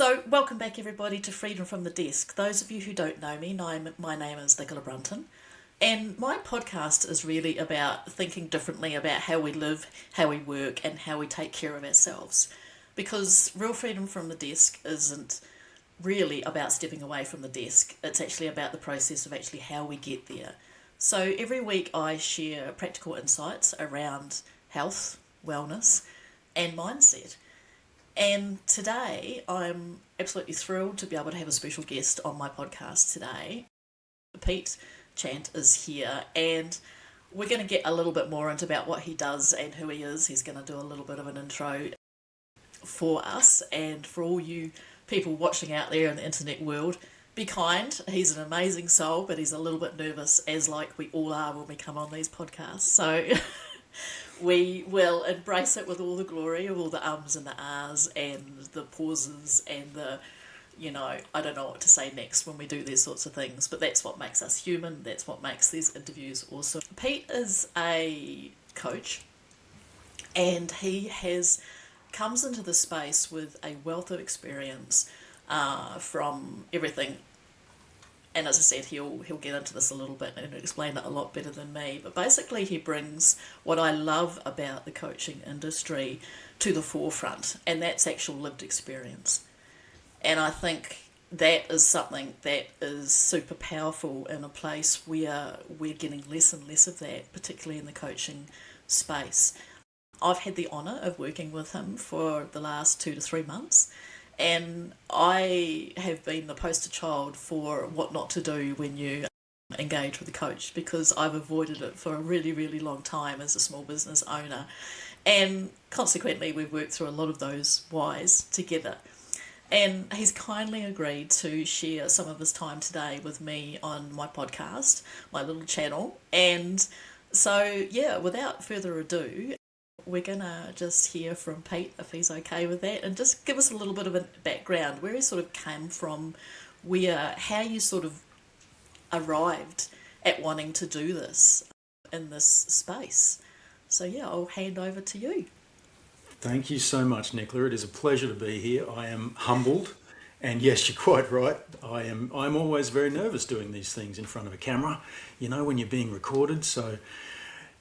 So, welcome back everybody to Freedom from the Desk. Those of you who don't know me, my name is Nicola, and my podcast is really about thinking differently about how we live, how we work, and how we take care of ourselves. Because real freedom from the desk isn't really about stepping away from the desk, it's actually about the process of actually how we get there. So, every week I share practical insights around health, wellness, and mindset. And today, I'm absolutely thrilled to be able to have a special guest on my podcast today. Pete Chant is here, and we're going to get a little bit more into about what he does and who he is. He's going to do a little bit of an intro for us, and for all you people watching out there in the internet world, be kind. He's an amazing soul, but he's a little bit nervous, as like we all are when we come on these podcasts. So we will embrace it with all the glory of all the ums and the ahs and the pauses and the, I don't know what to say next when we do these sorts of things, but that's what makes us human. That's what makes these interviews awesome. Pete is a coach, and he comes into the space with a wealth of experience from everything. And as I said, he'll get into this a little bit and explain it a lot better than me. But basically, he brings what I love about the coaching industry to the forefront, and that's actual lived experience. And I think that is something that is super powerful in a place where we're getting less and less of that, particularly in the coaching space. I've had the honour of working with him for the last 2 to 3 months. And I have been the poster child for what not to do when you engage with a coach, because I've avoided it for a really, really long time as a small business owner. And consequently, we've worked through a lot of those whys together. And he's kindly agreed to share some of his time today with me on my podcast, my little channel. And so, yeah, without further ado, we're going to just hear from Pete, if he's okay with that, and just give us a little bit of a background, where he sort of came from, how you sort of arrived at wanting to do this in this space. So yeah, I'll hand over to you. Thank you so much, Nicola. It is a pleasure to be here. I am humbled, and yes, you're quite right. I'm always very nervous doing these things in front of a camera, when you're being recorded, so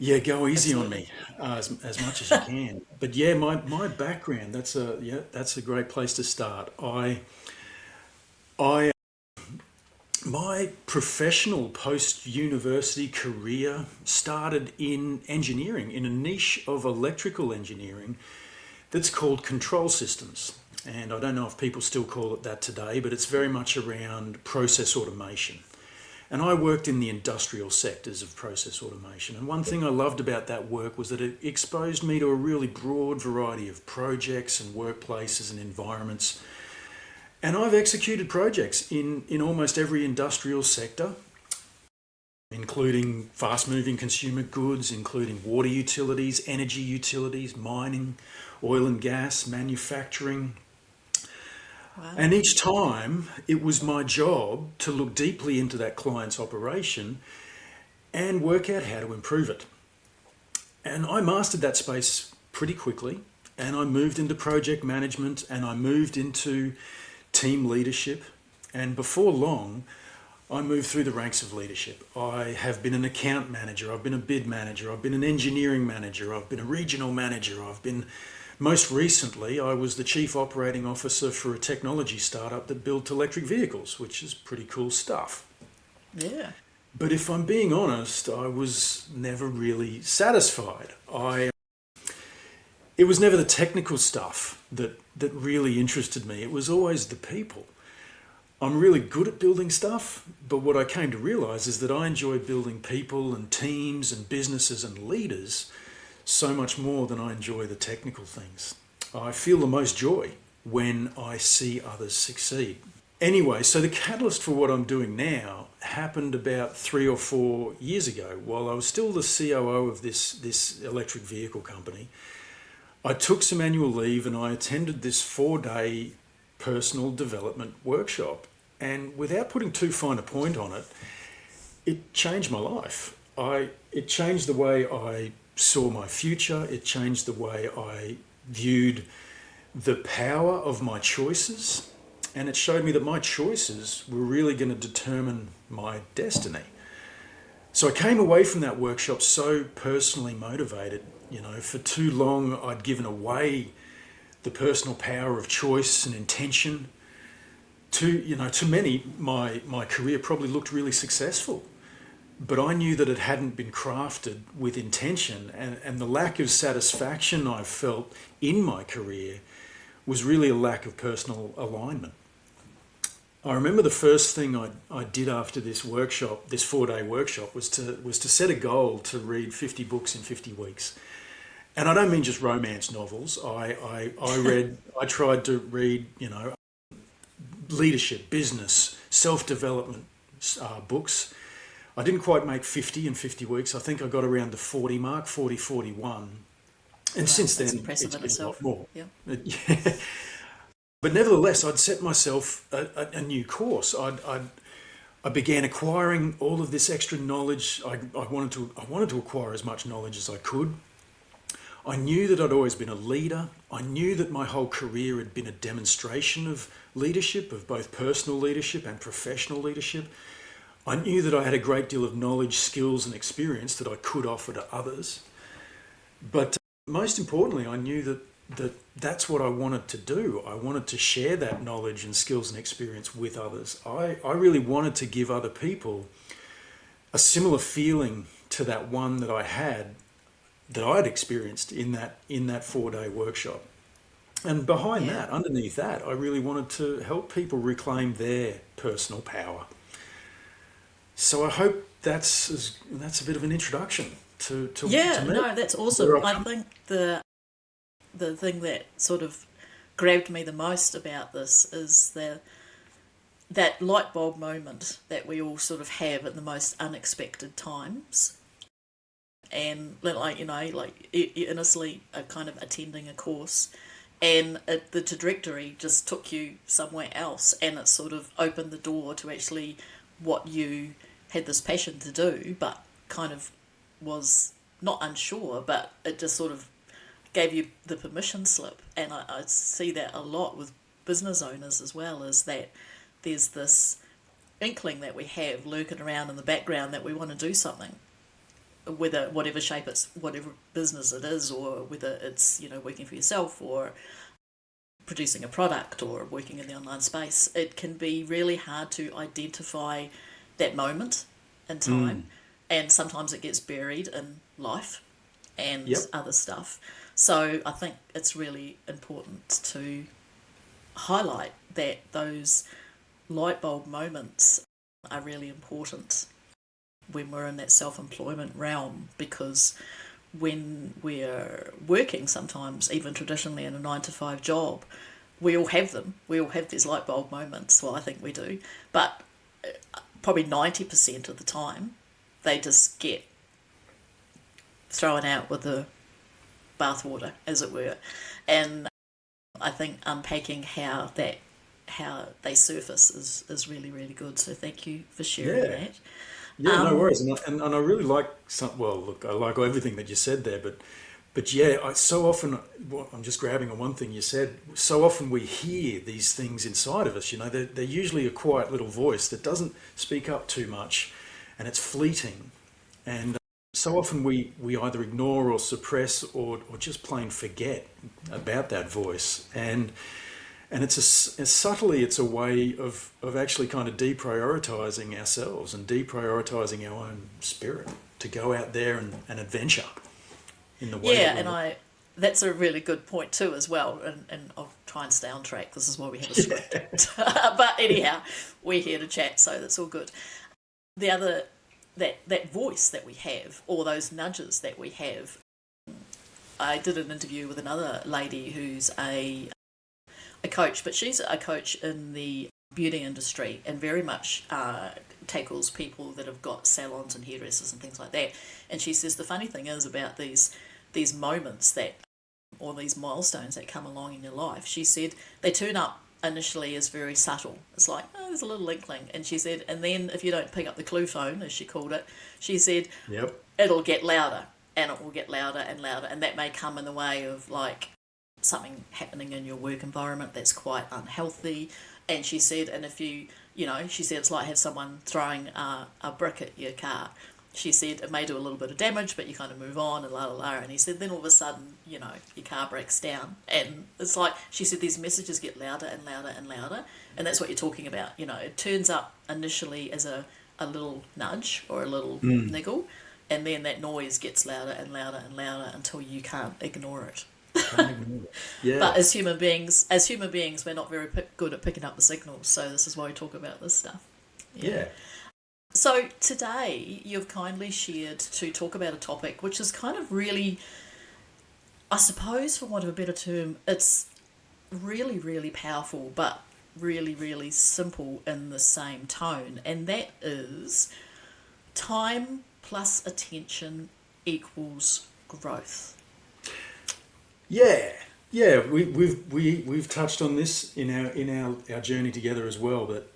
yeah, go easy Absolutely. on me as much as you can. But yeah, my background, that's a great place to start. I my professional post-university career started in engineering, in a niche of electrical engineering that's called control systems. And I don't know if people still call it that today, but it's very much around process automation. And I worked in the industrial sectors of process automation. And one thing I loved about that work was that it exposed me to a really broad variety of projects and workplaces and environments. And I've executed projects in almost every industrial sector, including fast-moving consumer goods, including water utilities, energy utilities, mining, oil and gas, manufacturing. Wow. And each time it was my job to look deeply into that client's operation and work out how to improve it. And I mastered that space pretty quickly, and I moved into project management, and I moved into team leadership. And before long, I moved through the ranks of leadership. I have been an account manager, I've been a bid manager, I've been an engineering manager, I've been a regional manager, most recently, I was the chief operating officer for a technology startup that built electric vehicles, which is pretty cool stuff. Yeah. But if I'm being honest, I was never really satisfied. It was never the technical stuff that really interested me. It was always the people. I'm really good at building stuff, but what I came to realize is that I enjoy building people and teams and businesses and leaders so much more than I enjoy the technical things. I feel the most joy when I see others succeed. Anyway, so the catalyst for what I'm doing now happened about 3 or 4 years ago while I was still the COO of this electric vehicle company. I took some annual leave and I attended this 4-day personal development workshop. And without putting too fine a point on it, it changed my life. It changed the way I saw my future. It changed the way I viewed the power of my choices and it showed me that my choices were really going to determine my destiny. So I came away from that workshop so personally motivated. For too long I'd given away the personal power of choice and intention. To many, my career probably looked really successful, but I knew that it hadn't been crafted with intention, and the lack of satisfaction I felt in my career was really a lack of personal alignment. I remember the first thing I did after this workshop, this 4-day workshop, was to set a goal to read 50 books in 50 weeks. And I don't mean just romance novels. I tried to read, leadership, business, self-development books. I didn't quite make 50 in 50 weeks. I think I got around the 40 mark, 40, 41. And since then, it's been a lot more. Yeah. Yeah. But nevertheless, I'd set myself a new course. I began acquiring all of this extra knowledge. I wanted to acquire as much knowledge as I could. I knew that I'd always been a leader. I knew that my whole career had been a demonstration of leadership, of both personal leadership and professional leadership. I knew that I had a great deal of knowledge, skills and experience that I could offer to others. But most importantly, I knew that's what I wanted to do. I wanted to share that knowledge and skills and experience with others. I really wanted to give other people a similar feeling to that one that I'd experienced in that 4-day workshop. And behind that, underneath that, I really wanted to help people reclaim their personal power. So I hope that's a bit of an introduction to me. No, that's awesome. I think the thing that sort of grabbed me the most about this is that light bulb moment that we all sort of have at the most unexpected times. And like you innocently are kind of attending a course, and the trajectory just took you somewhere else, and it sort of opened the door to actually what you had this passion to do, but kind of was not unsure, but it just sort of gave you the permission slip. And I see that a lot with business owners as well, is that there's this inkling that we have lurking around in the background that we want to do something, whether whatever shape it's, whatever business it is, or whether it's working for yourself or producing a product or working in the online space. It can be really hard to identify that moment in time, and sometimes it gets buried in life and other stuff. So I think it's really important to highlight that those light bulb moments are really important when we're in that self-employment realm, because when we're working sometimes, even traditionally in a 9-to-5 job, we all have them. We all have these light bulb moments. Well, I think we do. But probably 90% of the time, they just get thrown out with the bathwater, as it were. And I think unpacking how they surface is really, really good. So thank you for sharing that. Yeah, no worries. And I really like I like everything that you said there, but yeah, so often, I'm just grabbing on one thing you said, so often we hear these things inside of us, they're usually a quiet little voice that doesn't speak up too much, and it's fleeting. And so often we either ignore or suppress or just plain forget about that voice. And it's subtly, it's a way of actually kind of deprioritizing ourselves and deprioritizing our own spirit to go out there and adventure in the way. Yeah, and that's a really good point too as well. And I'll try and stay on track. This is why we have a script. But anyhow, we're here to chat, so that's all good. The other, that voice that we have, or those nudges that we have. I did an interview with another lady who's a coach, but she's a coach in the beauty industry and very much tackles people that have got salons and hairdressers and things like that. And she says the funny thing is about these moments or these milestones that come along in your life, she said they turn up initially as very subtle. It's like, oh, there's a little inkling. And she said, and then if you don't pick up the clue phone, as she called it, she said, it'll get louder, and it will get louder and louder. And that may come in the way of like something happening in your work environment that's quite unhealthy. And she said, and if she said it's like have someone throwing a brick at your car. She said it may do a little bit of damage, but you kind of move on and la la la. And he said then all of a sudden, your car breaks down. And it's like, she said these messages get louder and louder and louder. And that's what you're talking about. It turns up initially as a little nudge or a little niggle. And then that noise gets louder and louder and louder until you can't ignore it. Yeah. But as human beings, we're not very good at picking up the signals. So this is why we talk about this stuff. Yeah. So today you've kindly shared to talk about a topic which is kind of really, I suppose, for want of a better term, it's really, really powerful, but really, really simple in the same tone, and that is time plus attention equals growth. Yeah, we've touched on this in our journey together as well. But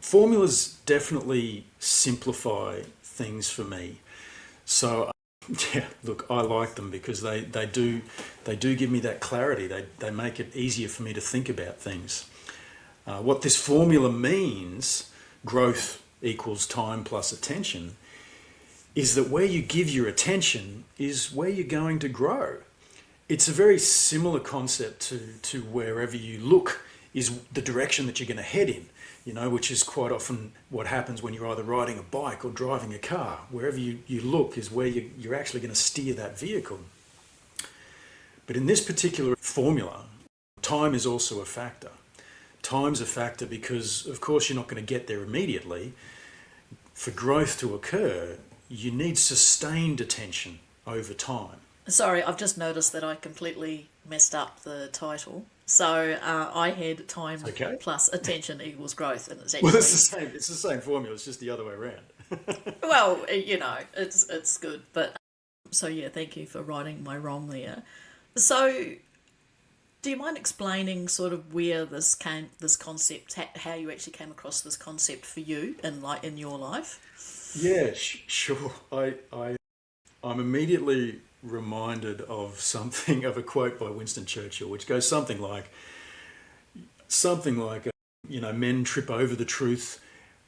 formulas definitely simplify things for me. So yeah, look, I like them because they do give me that clarity. They make it easier for me to think about things. What this formula means, growth equals time plus attention, is that where you give your attention is where you're going to grow. It's a very similar concept to wherever you look is the direction that you're going to head in, which is quite often what happens when you're either riding a bike or driving a car. Wherever you look is where you're actually going to steer that vehicle. But in this particular formula, time is also a factor. Time's a factor because, of course, you're not going to get there immediately. For growth to occur, you need sustained attention over time. Sorry, I've just noticed that I completely messed up the title. So I had time plus attention equals growth, and it's actually Well, it's the same formula. It's just the other way around. well, it's good, but so yeah, thank you for righting my wrong there. So, do you mind explaining sort of where this concept, how you actually came across this concept for you in your life? Yeah, sure. I'm immediately reminded of a quote by Winston Churchill, which goes something like, men trip over the truth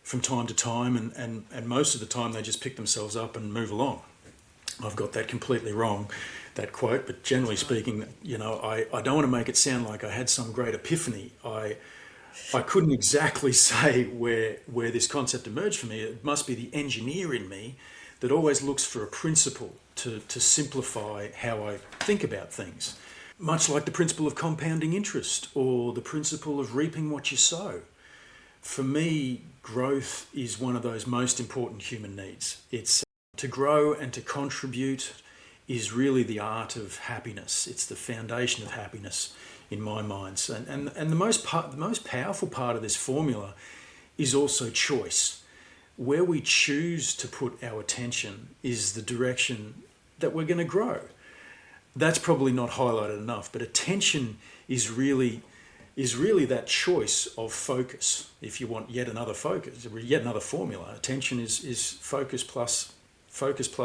from time to time, and most of the time they just pick themselves up and move along. I've got that completely wrong, that quote, but generally speaking, I don't want to make it sound like I had some great epiphany. I couldn't exactly say where this concept emerged for me. It must be the engineer in me that always looks for a principle to simplify how I think about things. Much like the principle of compounding interest or the principle of reaping what you sow. For me, growth is one of those most important human needs. It's to grow and to contribute is really the art of happiness. It's the foundation of happiness in my mind. And the most powerful part of this formula is also choice. Where we choose to put our attention is the direction that we're going to grow. That's probably not highlighted enough, but attention is really that choice of focus. If you want yet another formula, attention is focus plus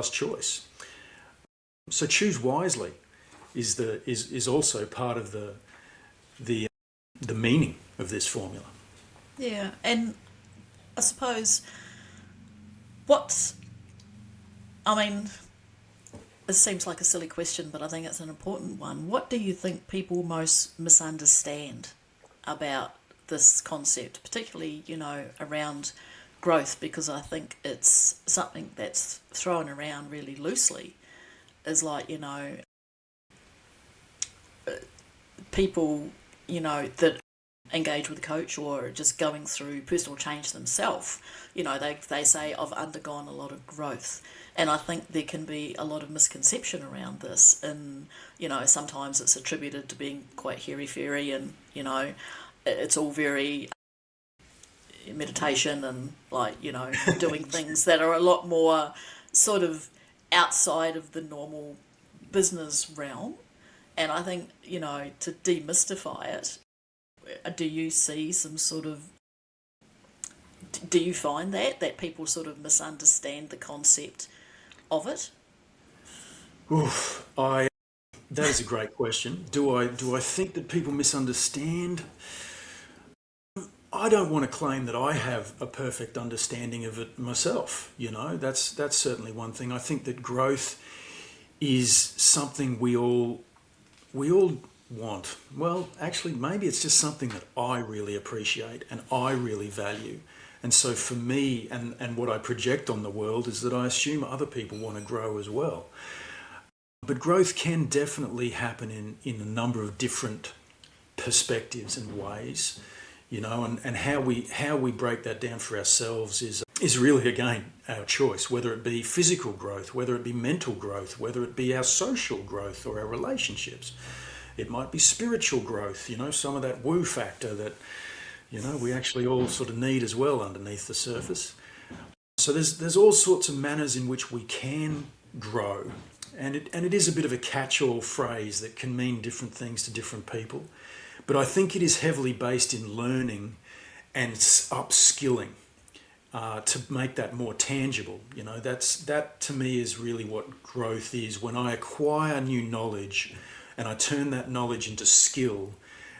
choice. So choose wisely is also part of the meaning of this formula. Yeah, and I suppose it seems like a silly question, but I think it's an important one. What do you think people most misunderstand about this concept, particularly, around growth? Because I think it's something that's thrown around really loosely. Is like, people, that engage with a coach or just going through personal change themselves, they say, I've undergone a lot of growth. And I think there can be a lot of misconception around this. And, sometimes it's attributed to being quite hairy-fairy and, it's all very meditation and, doing things that are a lot more sort of outside of the normal business realm. And I think, to demystify it, do you see some sort of... Do you find that people sort of misunderstand the concept of it? That is a great question. Do I think that people misunderstand? I don't want to claim that I have a perfect understanding of it myself. That's certainly one thing. I think that growth is something we all want. Well, actually, maybe it's just something that I really appreciate and I really value. And so for me, and what I project on the world is that I assume other people want to grow as well. But growth can definitely happen in a number of different perspectives and ways, and how we break that down for ourselves is really, again, our choice, whether it be physical growth, whether it be mental growth, whether it be our social growth or our relationships. It might be spiritual growth, some of that woo factor that, we actually all sort of need as well underneath the surface. So there's all sorts of manners in which we can grow. And it is a bit of a catch-all phrase that can mean different things to different people. But I think it is heavily based in learning and upskilling to make that more tangible. That to me is really what growth is. When I acquire new knowledge and I turn that knowledge into skill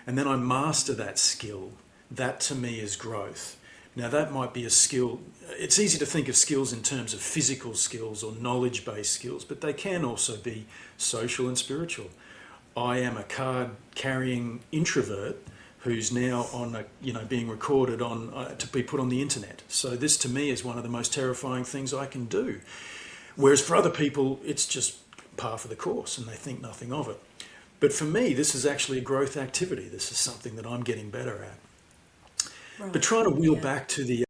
and then I master that skill, that to me is growth. Now that might be a skill. It's easy to think of skills in terms of physical skills or knowledge-based skills, but they can also be social and spiritual. I am a card-carrying introvert who's now being recorded on to be put on the internet. So this to me is one of the most terrifying things I can do. Whereas for other people, it's just par for the course and they think nothing of it. But for me, this is actually a growth activity. This is something that I'm getting better at. Right. But trying to wheel back to the,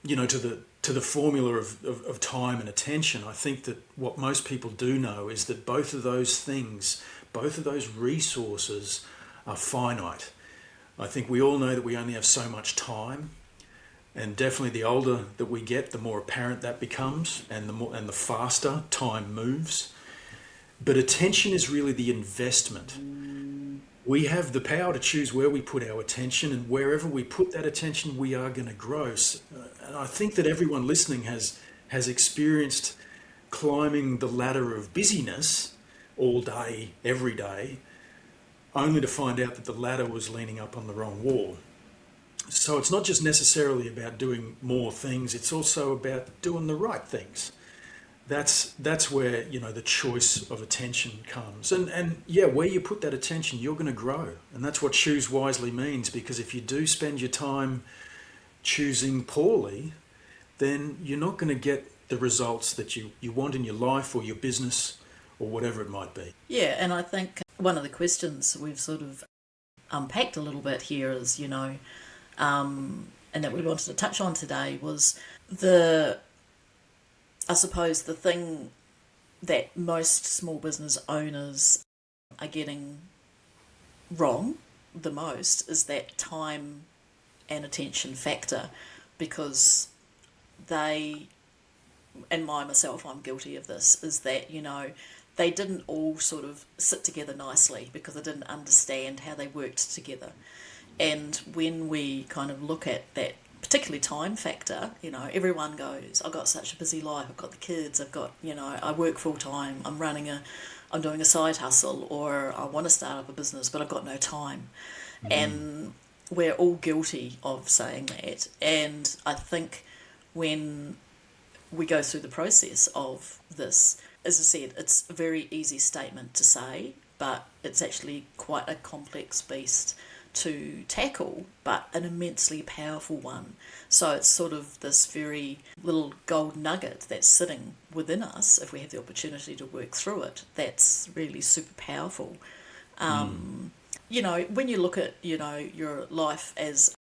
to the formula of time and attention, I think that what most people do know is that both of those things, both of those resources are finite. I think we all know that we only have so much time, and definitely the older that we get, the more apparent that becomes, and the faster time moves. But attention is really the investment. We have the power to choose where we put our attention, and wherever we put that attention, we are going to grow. And I think that everyone listening has experienced climbing the ladder of busyness all day, every day, only to find out that the ladder was leaning up on the wrong wall. So it's not just necessarily about doing more things, it's also about doing the right things. That's where the choice of attention comes, and yeah, where you put that attention, you're going to grow, and that's what choose wisely means. Because if you do spend your time choosing poorly, then you're not going to get the results that you want in your life or your business or whatever it might be. Yeah, and I think one of the questions we've sort of unpacked a little bit here is, and that we wanted to touch on today was I suppose the thing that most small business owners are getting wrong the most is that time and attention factor, because they, and myself, I'm guilty of this, is that, they didn't all sort of sit together nicely because they didn't understand how they worked together. And when we kind of look at that, particularly time factor, everyone goes, I've got such a busy life, I've got the kids, I've got, I work full time, I'm doing a side hustle, or I want to start up a business, but I've got no time. And we're all guilty of saying that. And I think when we go through the process of this, as I said, it's a very easy statement to say, but it's actually quite a complex beast to tackle, but an immensely powerful one. So it's sort of this very little gold nugget that's sitting within us, if we have the opportunity to work through it, that's really super powerful. When you look at, your life as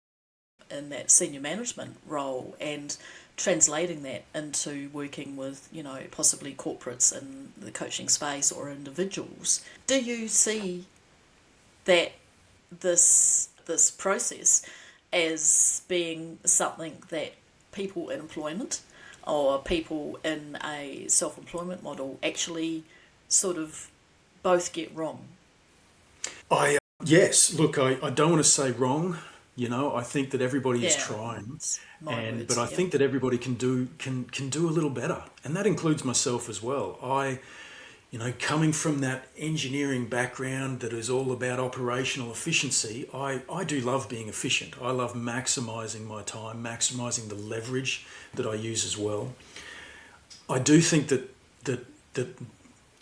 in that senior management role and translating that into working with, possibly corporates in the coaching space or individuals, do you see that this process as being something that people in employment or people in a self-employment model actually sort of both get wrong? Yes, look, I don't want to say wrong. I think that everybody is trying, It's my words, but I yeah. think that everybody can do a little better, and that includes myself as well. Coming from that engineering background that is all about operational efficiency, I do love being efficient. I love maximising my time, maximising the leverage that I use as well. I do think that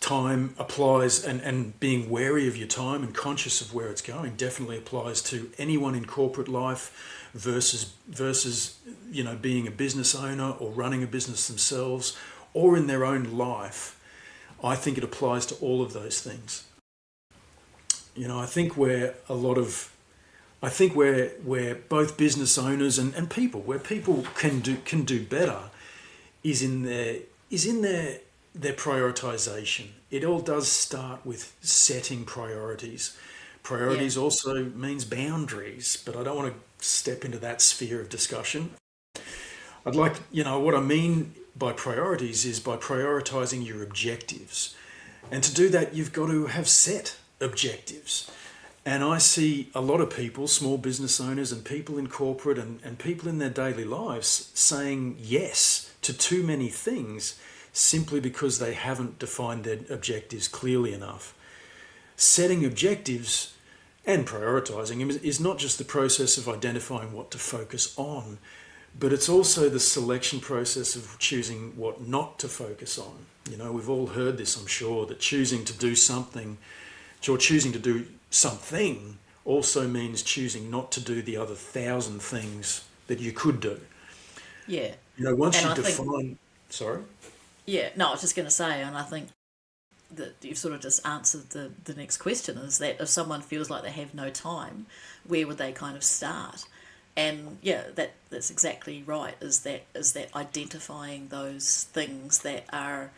time applies, and being wary of your time and conscious of where it's going definitely applies to anyone in corporate life versus being a business owner or running a business themselves or in their own life. I think it applies to all of those things. I think where both business owners and people, where people can do better, is in their prioritization. It all does start with setting priorities. Priorities also means boundaries, but I don't want to step into that sphere of discussion. I'd like, what I mean by priorities is by prioritizing your objectives. And to do that, you've got to have set objectives. And I see a lot of people, small business owners and people in corporate and people in their daily lives saying yes to too many things simply because they haven't defined their objectives clearly enough. Setting objectives and prioritizing them is not just the process of identifying what to focus on, but it's also the selection process of choosing what not to focus on. We've all heard this, I'm sure, that choosing to do something also means choosing not to do the other 1,000 things that you could do. Yeah. Once you define... Sorry? Yeah, no, I was just going to say, and I think that you've sort of just answered the next question, is that if someone feels like they have no time, where would they kind of start? And yeah, that's exactly right, is that identifying those things that are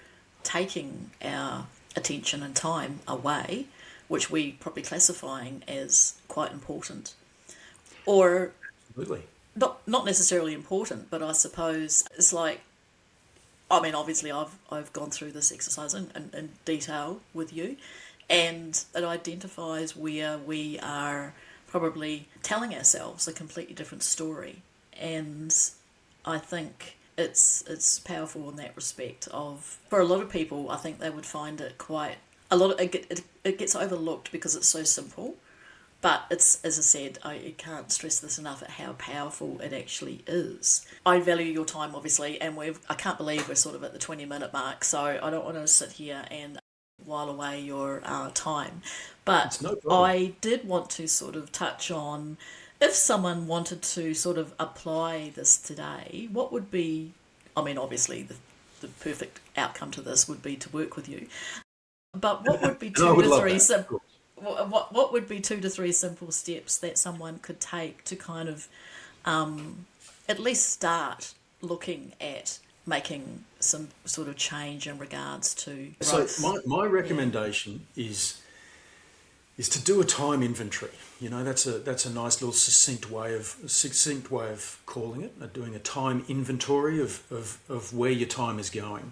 taking our attention and time away, which we probably classifying as quite important. Or Absolutely. Not necessarily important, but I suppose it's like, I mean, obviously I've gone through this exercise in detail with you, and it identifies where we are probably telling ourselves a completely different story. And I think it's powerful in that respect. For a lot of people, I think they would find it quite it gets overlooked because it's so simple. But it's, as I said, I can't stress this enough at how powerful it actually is. I value your time, obviously, and I can't believe we're sort of at the 20-minute mark, so I don't want to sit here and while away your time. But no problem. I did want to sort of touch on, if someone wanted to sort of apply this today, what would be, I mean, obviously the perfect outcome to this would be to work with you. But what would be two to three simple steps that someone could take to kind of at least start looking at making some sort of change in regards to growth? So my recommendation is to do a time inventory. That's a nice little succinct way of calling it, doing a time inventory of where your time is going.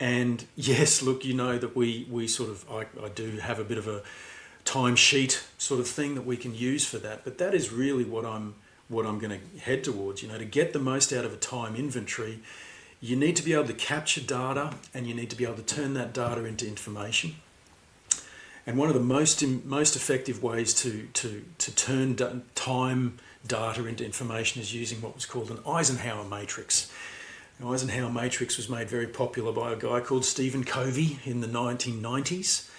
And yes, look, that we sort of, I do have a bit of a timesheet sort of thing that we can use for that, but that is really what I'm going to head towards. To get the most out of a time inventory, you need to be able to capture data, and you need to be able to turn that data into information. And one of the most effective ways to turn time data into information is using what was called an Eisenhower matrix. The Eisenhower matrix was made very popular by a guy called Stephen Covey in the 1990s.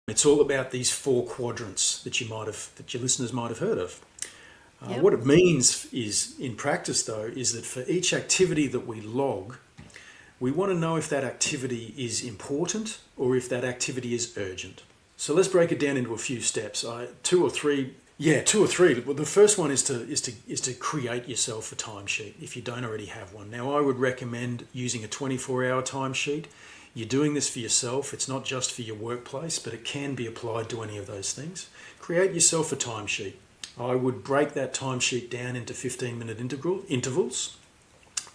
It's all about these 4 quadrants that your listeners might have heard of. Yep. What it means is, in practice though, is that for each activity that we log, we want to know if that activity is important or if that activity is urgent. So let's break it down into a few steps. 2 or 3. Well, the first one is to create yourself a timesheet if you don't already have one. Now, I would recommend using a 24-hour timesheet. You're doing this for yourself. It's not just for your workplace, but it can be applied to any of those things. Create yourself a timesheet. I would break that timesheet down into 15-minute intervals,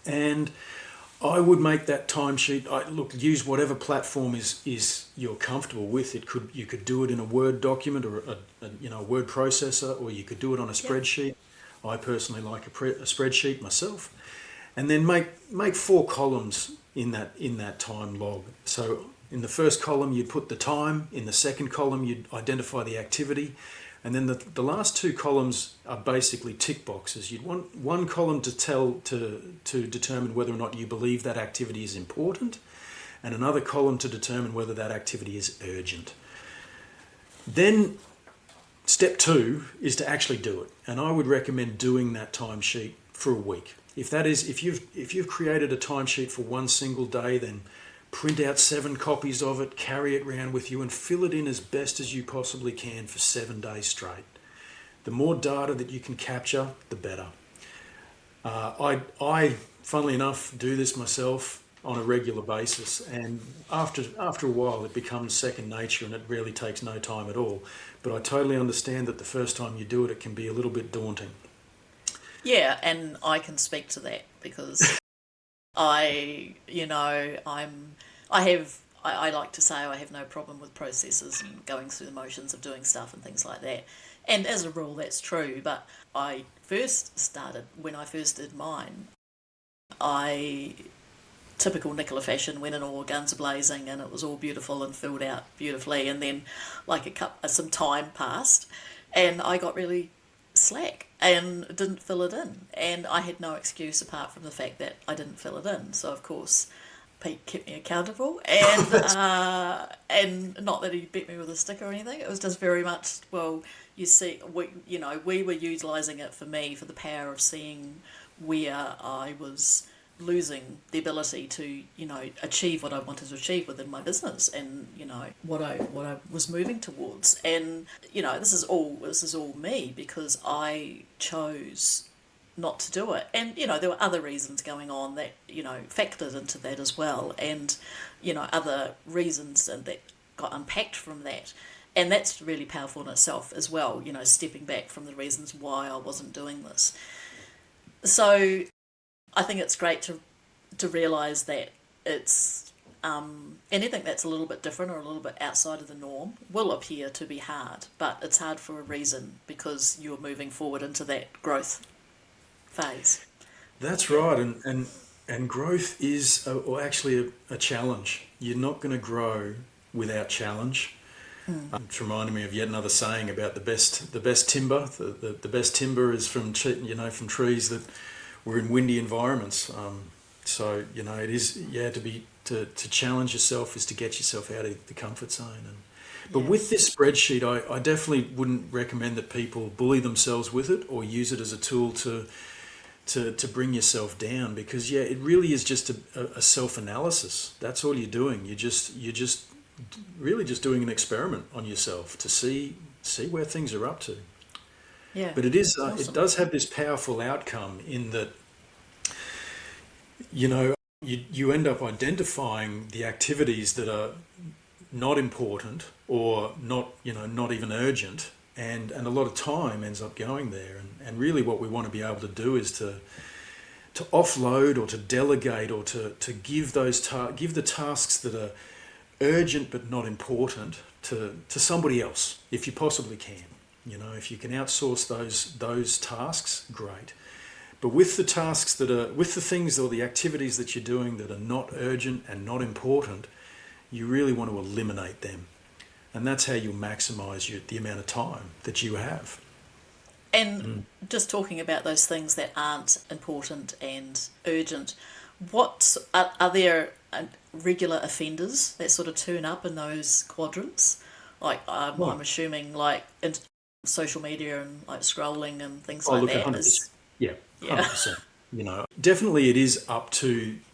and I would make that timesheet. Use whatever platform is you're comfortable with. You could do it in a Word document or a word processor, or you could do it on a spreadsheet. I personally like a spreadsheet myself, and then make 4 columns in that time log. So in the first column you'd put the time, in the second column you'd identify the activity, and then the last 2 columns are basically tick boxes. You'd want one column to determine whether or not you believe that activity is important, and another column to determine whether that activity is urgent. Then step 2 is to actually do it, and I would recommend doing that timesheet for a week. If you've created a timesheet for one single day, then print out 7 copies of it, carry it around with you, and fill it in as best as you possibly can for 7 days straight. The more data that you can capture, the better. I, funnily enough, do this myself on a regular basis, and after a while it becomes second nature and it really takes no time at all. But I totally understand that the first time you do it, it can be a little bit daunting. Yeah, and I can speak to that because I like to say I have no problem with processes and going through the motions of doing stuff and things like that. And as a rule, that's true. But I first started, when I first did mine, typical Nicola fashion, went in all guns blazing and it was all beautiful and filled out beautifully. And then some time passed and I got really slack and didn't fill it in. And I had no excuse apart from the fact that I didn't fill it in. So, of course, Pete kept me accountable, and not that he beat me with a stick or anything. It was just very much, well, you see, we were utilising it for the power of seeing where I was losing the ability to, achieve what I wanted to achieve within my business, and what I was moving towards. And this is all me because I chose not to do it. And there were other reasons going on that factored into that as well, and other reasons that got unpacked from that. And that's really powerful in itself as well, stepping back from the reasons why I wasn't doing this. So I think it's great to realise that it's anything that's a little bit different or a little bit outside of the norm will appear to be hard, but it's hard for a reason because you're moving forward into that growth phase. That's right, and growth is actually a challenge. You're not going to grow without challenge. It's reminding me of yet another saying about the best timber. The best timber is from trees that were in windy environments. So it is to challenge yourself is to get yourself out of the comfort zone. But with this spreadsheet, I definitely wouldn't recommend that people bully themselves with it or use it as a tool to bring yourself down, because it really is just a self-analysis. That's all you're doing. You're just really just doing an experiment on yourself to see where things are up to. Yeah. But it is awesome. It does have this powerful outcome in that you end up identifying the activities that are not important or not even urgent, and a lot of time ends up going there. And really what we want to be able to do is to offload or to delegate or to give give the tasks that are urgent but not important to somebody else if you possibly can. If you can outsource those tasks, great. But with the tasks with the things or the activities that you're doing that are not urgent and not important, you really want to eliminate them. And that's how you'll maximise the amount of time that you have. And just talking about those things that aren't important and urgent, are there regular offenders that sort of turn up in those quadrants? Like I'm assuming like in social media and like scrolling and things like that. 100%. Yeah, 100%. Definitely it is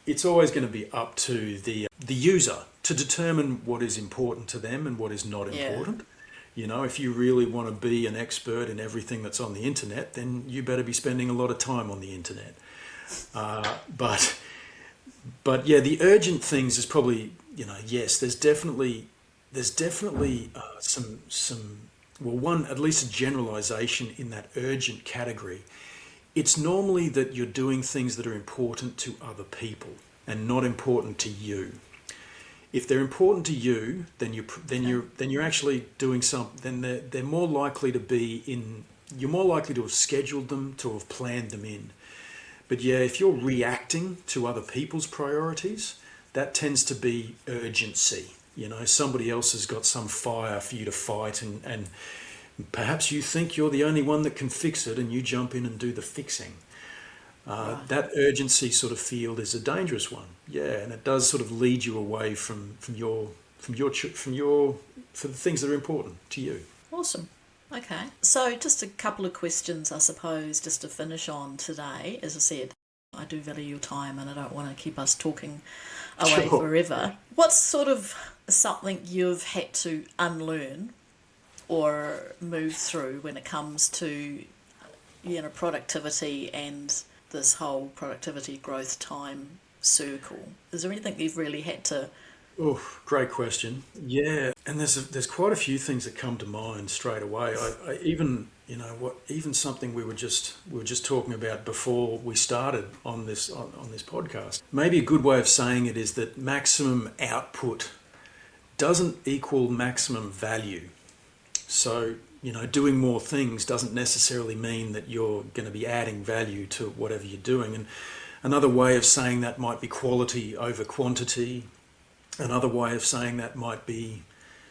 it's always going to be up to the user to determine what is important to them and what is not important. If you really want to be an expert in everything that's on the internet, then you better be spending a lot of time on the internet. But the urgent things is probably, yes, there's definitely at least a generalization in that urgent category. It's normally that you're doing things that are important to other people and not important to you. If they're important to you, then you're actually doing something. Then they're more likely to be in. You're more likely to have scheduled them, to have planned them in. But yeah, if you're reacting to other people's priorities, that tends to be urgency. You know, somebody else has got some fire for you to fight, and perhaps you think you're the only one that can fix it, and you jump in and do the fixing. Right. That urgency sort of field is a dangerous one. Yeah, and it does sort of lead you away from for the things that are important to you. Awesome. Okay. So just a couple of questions, I suppose, just to finish on today. As I said, I do value your time and I don't want to keep us talking away Sure. forever. What's sort of something you've had to unlearn or move through when it comes to, productivity and this whole productivity growth time circle? Is there anything you've really had to? Oh, great question. Yeah, and there's quite a few things that come to mind straight away. I even even something we were just talking about before we started on this podcast. Maybe a good way of saying it is that maximum output doesn't equal maximum value. So, doing more things doesn't necessarily mean that you're going to be adding value to whatever you're doing. And another way of saying that might be quality over quantity. Another way of saying that might be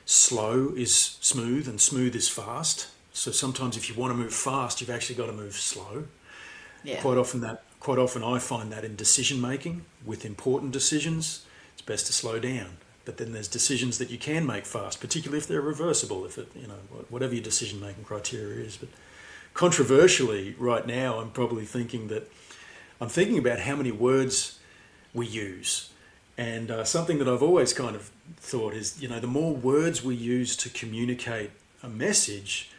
slow is smooth and smooth is fast. So sometimes if you want to move fast, you've actually got to move slow. Yeah. Quite often I find that in decision making with important decisions, it's best to slow down. But then there's decisions that you can make fast, particularly if they're reversible, if it, whatever your decision making criteria is. But controversially, right now, I'm thinking about how many words we use. And something that I've always kind of thought is, the more words we use to communicate a message,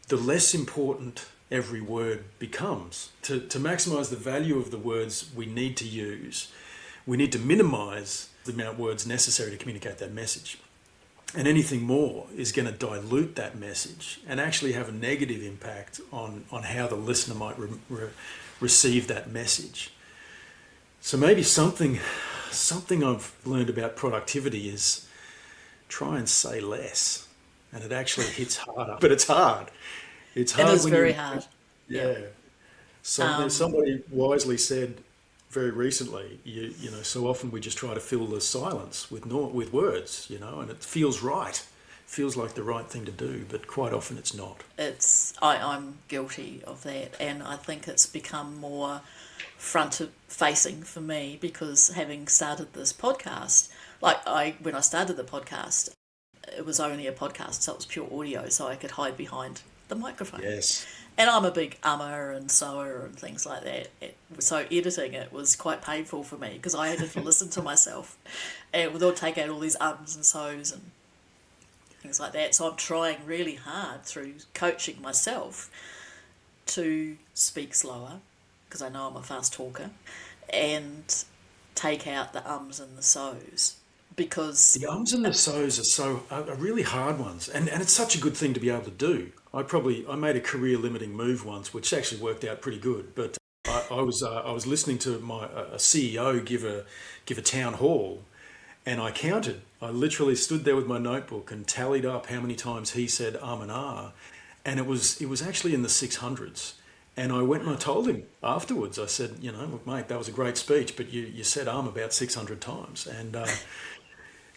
the less important every word becomes. To maximise the value of the words we need to use, we need to minimise the amount of words necessary to communicate that message. And anything more is going to dilute that message and actually have a negative impact on how the listener might receive that message. So maybe something I've learned about productivity is try and say less. And it actually hits harder. But it's hard. It's It hard is when very you... hard. Yeah. Yeah. Somebody wisely said very recently, so often we just try to fill the silence with words, and it feels right. Feels like the right thing to do, but quite often it's not. I'm guilty of that, and I think it's become more front-facing for me because having started this podcast, when I started the podcast, it was only a podcast, so it was pure audio, so I could hide behind the microphone. Yes. And I'm a big ummer and sower and things like that. So editing it was quite painful for me because I had to listen to myself and they'll take out all these ums and so's and things like that. So I'm trying really hard through coaching myself to speak slower because I know I'm a fast talker and take out the ums and the so's because... The ums and the so's are really hard ones, and it's such a good thing to be able to do. I made a career limiting move once, which actually worked out pretty good. But I was listening to a CEO give a town hall, and I counted. I literally stood there with my notebook and tallied up how many times he said and and it was actually in the 600s. And I went and I told him afterwards. I said, look, mate, that was a great speech, but you said about 600 times, and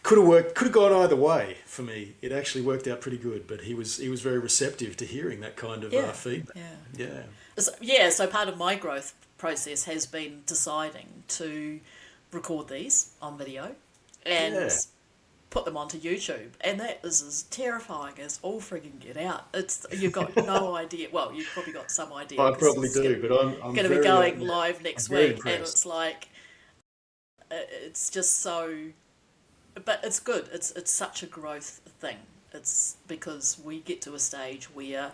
could have gone either way for me. It actually worked out pretty good, but he was very receptive to hearing that kind of feedback. So part of my growth process has been deciding to record these on video and put them onto YouTube, and that is as terrifying as all frigging get out. You've got no idea. Well, you've probably got some idea. I probably do, but I'm going to be going live next week, impressed. and it's like it's just so. But it's good. It's such a growth thing. It's because we get to a stage where,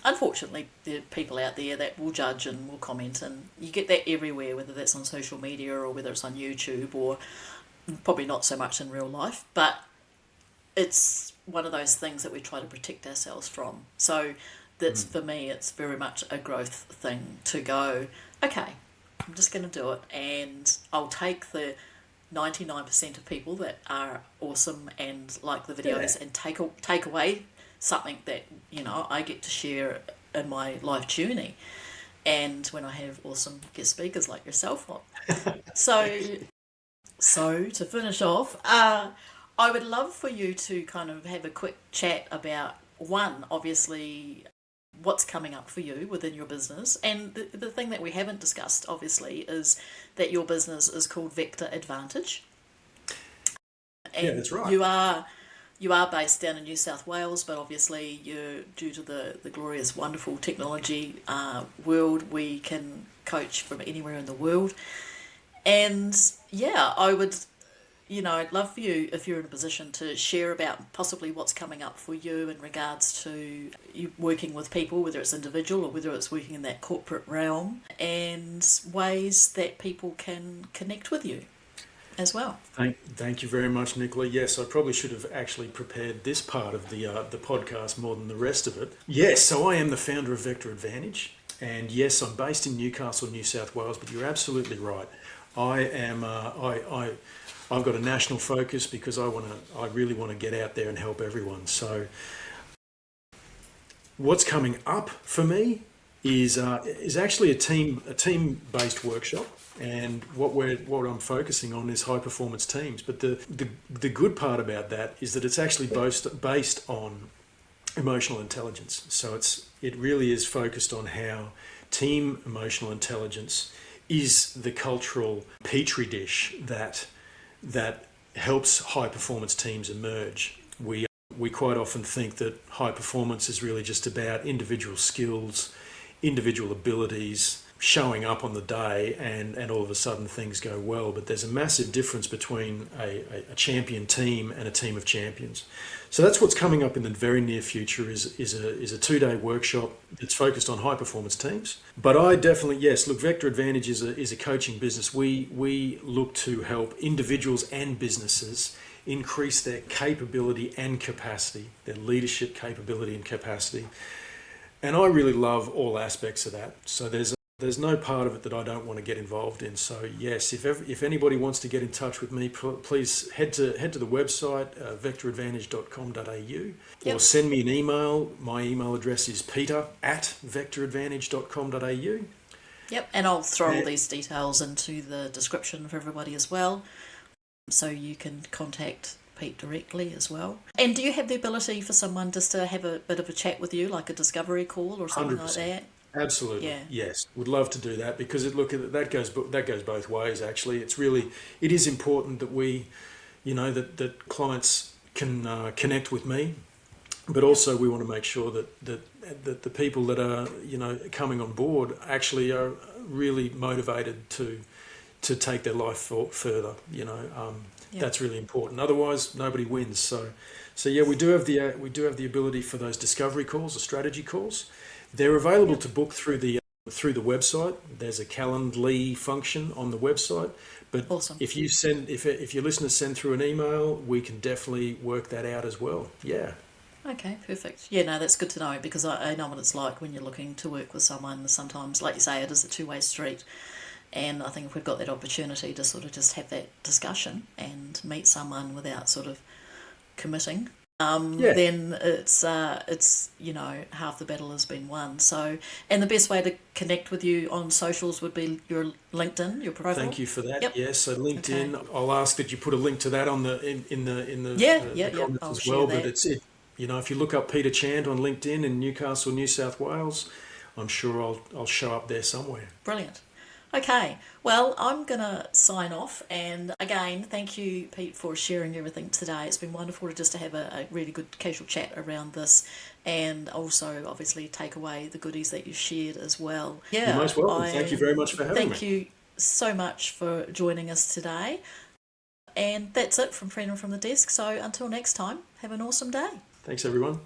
unfortunately, there are people out there that will judge and will comment, and you get that everywhere, whether that's on social media or whether it's on YouTube or probably not so much in real life. But it's one of those things that we try to protect ourselves from. So that's for me, it's very much a growth thing to go, okay, I'm just going to do it, and I'll take the 99% of people that are awesome and like the videos and take away something that I get to share in my life journey, and when I have awesome guest speakers like yourself on. So to finish off, I would love for you to kind of have a quick chat about one, obviously, what's coming up for you within your business. And the thing that we haven't discussed, obviously, is that your business is called Vector Advantage. And Yeah, that's right. you are based down in New South Wales, but obviously you're due to the glorious, wonderful technology world, we can coach from anywhere in the world. And yeah, I would, I'd love for you, if you're in a position, to share about possibly what's coming up for you in regards to you working with people, whether it's individual or whether it's working in that corporate realm, and ways that people can connect with you as well. Thank you very much, Nicola. Yes, I probably should have actually prepared this part of the podcast more than the rest of it. Yes, so I am the founder of Vector Advantage, and yes, I'm based in Newcastle, New South Wales. But you're absolutely right. I am. I've got a national focus because I really want to get out there and help everyone. So, what's coming up for me is actually a team based workshop, and what I'm focusing on is high performance teams. But the good part about that is that it's actually based on emotional intelligence. So it really is focused on how team emotional intelligence is the cultural petri dish that helps high performance teams emerge. We quite often think that high performance is really just about individual skills, individual abilities, showing up on the day, and all of a sudden things go well. But there's a massive difference between a champion team and a team of champions. So that's what's coming up in the very near future is a 2-day workshop that's focused on high performance teams. But I definitely, yes, look, Vector Advantage is a coaching business. We look to help individuals and businesses increase their capability and capacity, their leadership capability and capacity. And I really love all aspects of that. So there's no part of it that I don't want to get involved in. So yes, if anybody wants to get in touch with me, please head to the website, vectoradvantage.com.au, or send me an email. My email address is peter@vectoradvantage.com.au. Yep, and I'll throw all these details into the description for everybody as well, so you can contact Pete directly as well. And do you have the ability for someone just to have a bit of a chat with you, like a discovery call or something 100%. like that? Absolutely, Yeah. yes. Would love to do that because that goes both ways. Actually, it is important that that clients can connect with me, but also we want to make sure that the people that are coming on board actually are really motivated to take their life further. That's really important. Otherwise, nobody wins. So yeah, we do have the ability for those discovery calls, or strategy calls. They're available to book through the website. There's a Calendly function on the website. But awesome. if your listeners send through an email, we can definitely work that out as well. Yeah. Okay, perfect. Yeah, no, that's good to know, because I know what it's like when you're looking to work with someone. Sometimes, like you say, it is a two-way street. And I think if we've got that opportunity to sort of just have that discussion and meet someone without sort of committing, then it's half the battle has been won. So, and the best way to connect with you on socials would be your LinkedIn, your profile. Thank you for that. Yep. Yes, so LinkedIn. Okay. I'll ask that you put a link to that on the comments I'll as well. Share that. But it's it. If you look up Peter Chant on LinkedIn in Newcastle, New South Wales, I'm sure I'll show up there somewhere. Brilliant. Okay, well, I'm going to sign off, and again, thank you, Pete, for sharing everything today. It's been wonderful to have a really good casual chat around this, and also obviously take away the goodies that you shared as well. Yeah, you're most welcome. Thank you very much for having me. Thank you so much for joining us today, and that's it from Freedom from the Desk. So until next time, have an awesome day. Thanks, everyone.